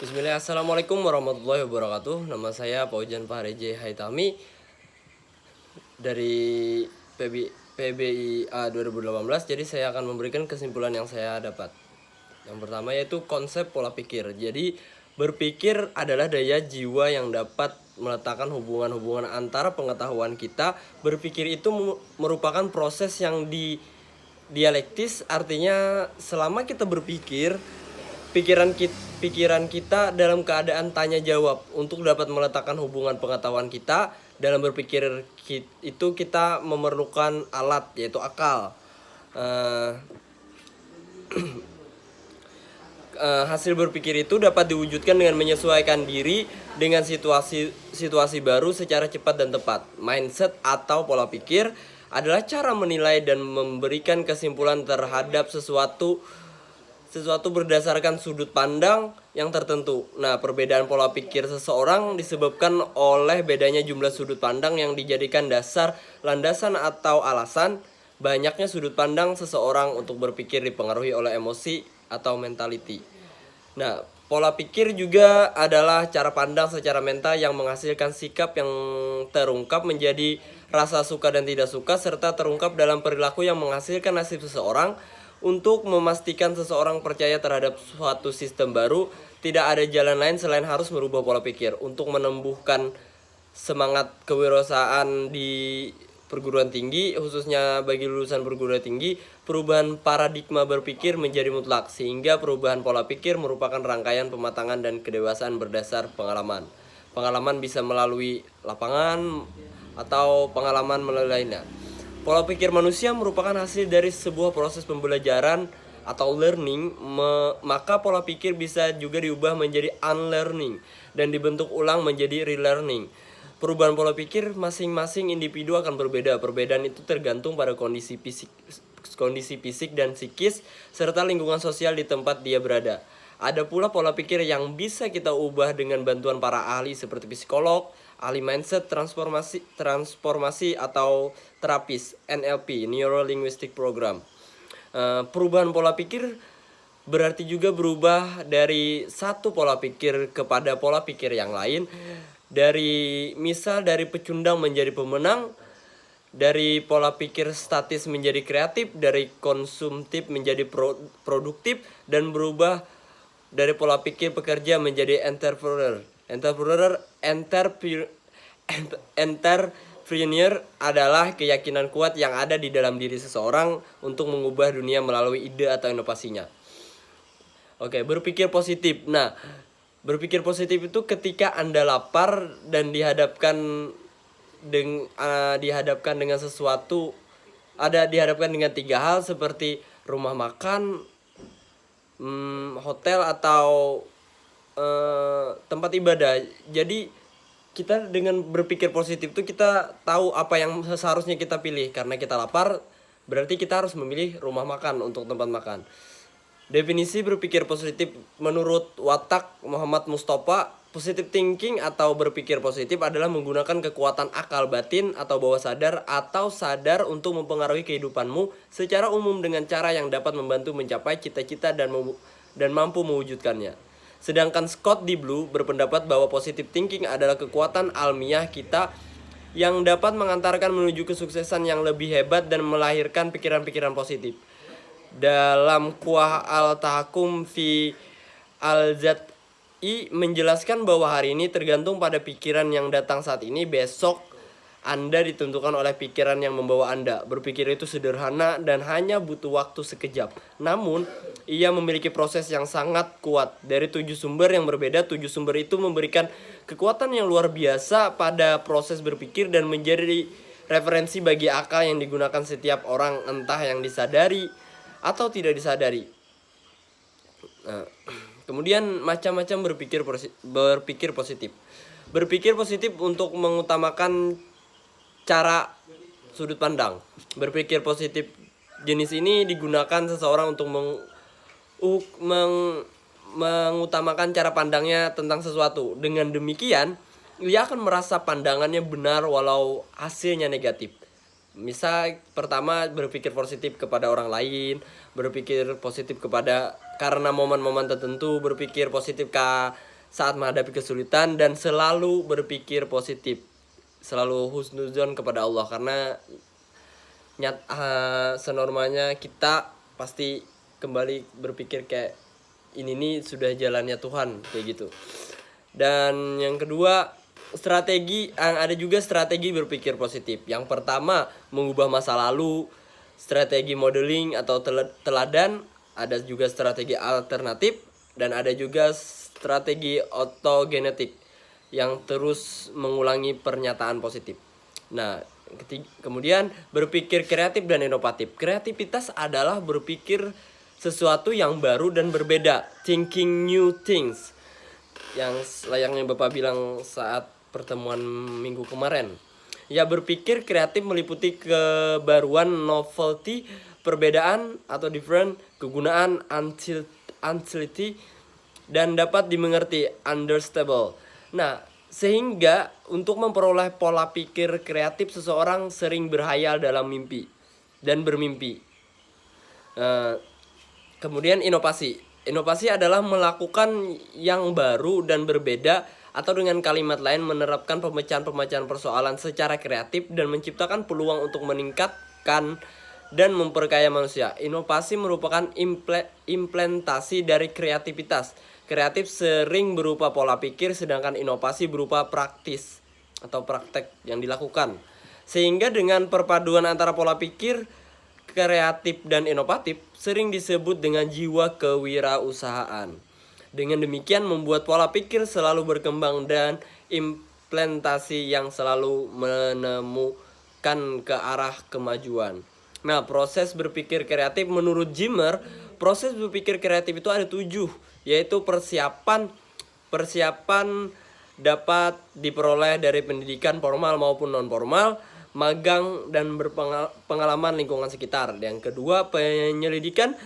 Bismillah, Assalamualaikum warahmatullahi wabarakatuh. Nama saya Paujan Fahreje Haitami dari PBIA 2018. Jadi saya akan memberikan kesimpulan yang saya dapat. Yang pertama yaitu konsep pola pikir. Jadi berpikir adalah daya jiwa yang dapat meletakkan hubungan-hubungan antara pengetahuan kita. Berpikir itu merupakan proses yang dialektis, artinya selama kita berpikir, pikiran kita dalam keadaan tanya jawab untuk dapat meletakkan hubungan pengetahuan kita. Dalam berpikir itu kita memerlukan alat yaitu akal. Hasil berpikir itu dapat diwujudkan dengan menyesuaikan diri dengan situasi baru secara cepat dan tepat. Mindset atau pola pikir adalah cara menilai dan memberikan kesimpulan terhadap sesuatu berdasarkan sudut pandang yang tertentu. Nah, perbedaan pola pikir seseorang disebabkan oleh bedanya jumlah sudut pandang yang dijadikan dasar, landasan atau alasan. Banyaknya sudut pandang seseorang untuk berpikir dipengaruhi oleh emosi atau mentality. Nah, pola pikir juga adalah cara pandang secara mental yang menghasilkan sikap yang terungkap menjadi rasa suka dan tidak suka, serta terungkap dalam perilaku yang menghasilkan nasib seseorang. Untuk memastikan seseorang percaya terhadap suatu sistem baru, tidak ada jalan lain selain harus merubah pola pikir. Untuk menumbuhkan semangat kewirausahaan di perguruan tinggi, khususnya bagi lulusan perguruan tinggi, perubahan paradigma berpikir menjadi mutlak, sehingga perubahan pola pikir merupakan rangkaian pematangan dan kedewasaan berdasar pengalaman. Pengalaman bisa melalui lapangan atau pengalaman melalui lainnya. Pola pikir manusia merupakan hasil dari sebuah proses pembelajaran atau learning, maka pola pikir bisa juga diubah menjadi unlearning dan dibentuk ulang menjadi relearning. Perubahan pola pikir masing-masing individu akan berbeda. Perbedaan itu tergantung pada kondisi fisik dan psikis serta lingkungan sosial di tempat dia berada. Ada pula pola pikir yang bisa kita ubah dengan bantuan para ahli seperti psikolog, ahli mindset transformasi atau terapis NLP, Neuro Linguistic Program. Perubahan pola pikir berarti juga berubah dari satu pola pikir kepada pola pikir yang lain. Dari pecundang menjadi pemenang, dari pola pikir statis menjadi kreatif, dari konsumtif menjadi produktif, dan berubah dari pola pikir pekerja menjadi entrepreneur adalah keyakinan kuat yang ada di dalam diri seseorang untuk mengubah dunia melalui ide atau inovasinya. Oke, berpikir positif. Nah, berpikir positif itu ketika Anda lapar dan dihadapkan dengan sesuatu, dihadapkan dengan 3 hal seperti rumah makan, hotel atau tempat ibadah. Jadi kita dengan berpikir positif itu kita tahu apa yang seharusnya kita pilih. Karena kita lapar, berarti kita harus memilih rumah makan untuk tempat makan. Definisi berpikir positif menurut Watak Muhammad Mustafa, positive thinking atau berpikir positif adalah menggunakan kekuatan akal batin atau bawah sadar atau sadar untuk mempengaruhi kehidupanmu secara umum dengan cara yang dapat membantu mencapai cita-cita dan mampu mewujudkannya. Sedangkan Scott D. Blue berpendapat bahwa positive thinking adalah kekuatan alamiah kita yang dapat mengantarkan menuju kesuksesan yang lebih hebat dan melahirkan pikiran-pikiran positif. Dalam Kuah al-Tahakkum fi al-Zat'i menjelaskan bahwa hari ini tergantung pada pikiran yang datang saat ini, besok Anda ditentukan oleh pikiran yang membawa Anda. Berpikir itu sederhana dan hanya butuh waktu sekejap. Namun, ia memiliki proses yang sangat kuat. Dari 7 sumber yang berbeda, 7 sumber itu memberikan kekuatan yang luar biasa pada proses berpikir dan menjadi referensi bagi akal yang digunakan setiap orang, entah yang disadari atau tidak disadari. Nah, kemudian macam-macam berpikir positif. Berpikir positif untuk mengutamakan cara sudut pandang. Berpikir positif jenis ini digunakan seseorang untuk mengutamakan cara pandangnya tentang sesuatu. Dengan demikian, ia akan merasa pandangannya benar walau hasilnya negatif. Misal pertama berpikir positif kepada orang lain, berpikir positif karena momen-momen tertentu, berpikir positif saat menghadapi kesulitan dan selalu berpikir positif, selalu husnuzon kepada Allah, karena senormalnya kita pasti kembali berpikir kayak ini nih sudah jalannya Tuhan kayak gitu. Dan yang kedua, ada juga strategi berpikir positif. Yang pertama, mengubah masa lalu, strategi modeling atau teladan, ada juga strategi alternatif, dan ada juga strategi autogenetik yang terus mengulangi pernyataan positif. Nah, kemudian berpikir kreatif dan inovatif. Kreativitas adalah berpikir sesuatu yang baru dan berbeda, thinking new things, yang layaknya Bapak bilang saat pertemuan minggu kemarin. Ya, berpikir kreatif meliputi kebaruan, novelty, perbedaan atau different, kegunaan, utility, dan dapat dimengerti, understandable. Nah, sehingga untuk memperoleh pola pikir kreatif, seseorang sering berhayal dalam mimpi dan bermimpi. Kemudian inovasi. Inovasi adalah melakukan yang baru dan berbeda, atau dengan kalimat lain menerapkan pemecahan-pemecahan persoalan secara kreatif dan menciptakan peluang untuk meningkatkan dan memperkaya manusia. Inovasi merupakan implementasi dari kreativitas. Kreatif sering berupa pola pikir, sedangkan inovasi berupa praktis atau praktek yang dilakukan. Sehingga dengan perpaduan antara pola pikir kreatif dan inovatif sering disebut dengan jiwa kewirausahaan. Dengan demikian membuat pola pikir selalu berkembang dan implementasi yang selalu menemukan ke arah kemajuan. Nah, proses berpikir kreatif menurut Zimmer, proses berpikir kreatif itu ada 7, yaitu persiapan dapat diperoleh dari pendidikan formal maupun non formal, magang dan berpengalaman lingkungan sekitar. Yang kedua, penyelidikan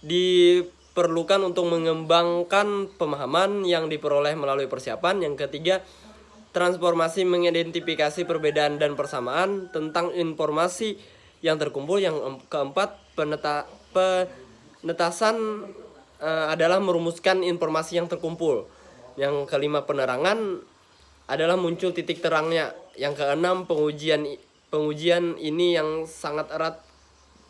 diperlukan untuk mengembangkan pemahaman yang diperoleh melalui persiapan. Yang ketiga, transformasi mengidentifikasi perbedaan dan persamaan tentang informasi yang terkumpul. Yang keempat, penetasan adalah merumuskan informasi yang terkumpul. Yang kelima, penerangan adalah muncul titik terangnya. Yang keenam, pengujian ini yang sangat erat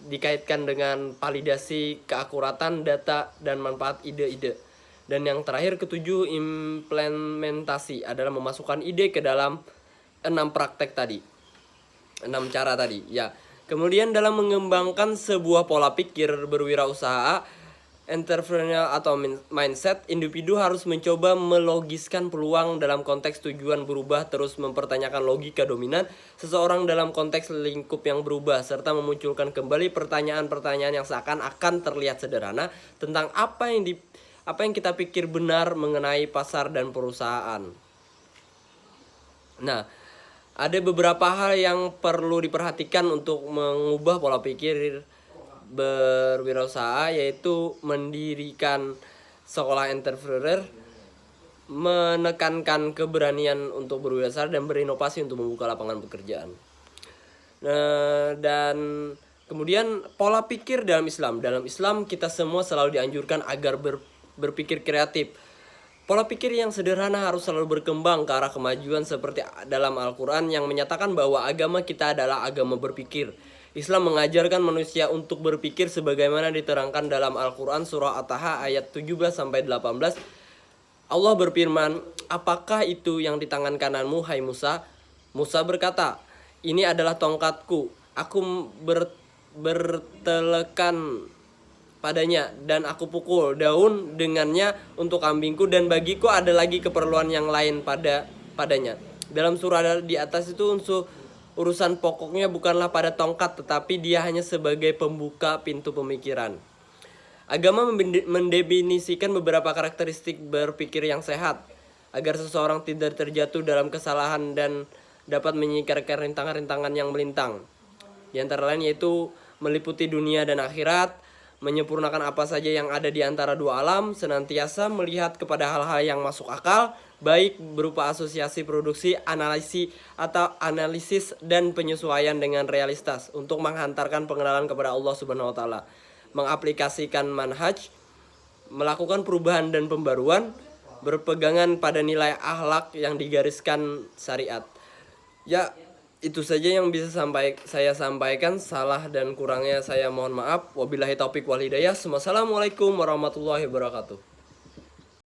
dikaitkan dengan validasi keakuratan data dan manfaat ide-ide. Dan yang terakhir, ketujuh, implementasi adalah memasukkan ide ke dalam 6 praktek tadi, 6 cara tadi ya. Kemudian dalam mengembangkan sebuah pola pikir berwirausaha, entrepreneurial atau mindset, individu harus mencoba melogiskan peluang dalam konteks tujuan berubah, terus mempertanyakan logika dominan seseorang dalam konteks lingkup yang berubah, serta memunculkan kembali pertanyaan-pertanyaan yang seakan-akan terlihat sederhana tentang apa yang kita pikir benar mengenai pasar dan perusahaan. Nah, ada beberapa hal yang perlu diperhatikan untuk mengubah pola pikir berwirausaha, yaitu mendirikan sekolah entrepreneur, menekankan keberanian untuk berwirausaha dan berinovasi untuk membuka lapangan pekerjaan. Dan kemudian pola pikir dalam Islam. Dalam Islam kita semua selalu dianjurkan agar berpikir kreatif. Pola pikir yang sederhana harus selalu berkembang ke arah kemajuan, seperti dalam Al-Quran yang menyatakan bahwa agama kita adalah agama berpikir. Islam mengajarkan manusia untuk berpikir sebagaimana diterangkan dalam Al-Quran surah At-Taha ayat 17-18. Allah berfirman, "Apakah itu yang di tangan kananmu, hai Musa?" Musa berkata, "Ini adalah tongkatku. Aku bertelekan padanya dan aku pukul daun dengannya untuk kambingku, dan bagiku ada lagi keperluan yang lain padanya." Dalam surah di atas itu urusan pokoknya bukanlah pada tongkat, tetapi dia hanya sebagai pembuka pintu pemikiran. Agama mendefinisikan beberapa karakteristik berpikir yang sehat agar seseorang tidak terjatuh dalam kesalahan dan dapat menyingkirkan rintangan-rintangan yang melintang. Di antara lain yaitu meliputi dunia dan akhirat, menyempurnakan apa saja yang ada di antara dua alam, senantiasa melihat kepada hal-hal yang masuk akal, baik berupa asosiasi produksi, analisis dan penyesuaian dengan realitas untuk menghantarkan pengenalan kepada Allah Subhanahu wa taala, mengaplikasikan manhaj, melakukan perubahan dan pembaruan, berpegangan pada nilai akhlak yang digariskan syariat. Ya, itu saja yang bisa saya sampaikan. Salah dan kurangnya saya mohon maaf. Wabillahi taufik wal hidayah. Wassalamualaikum warahmatullahi wabarakatuh.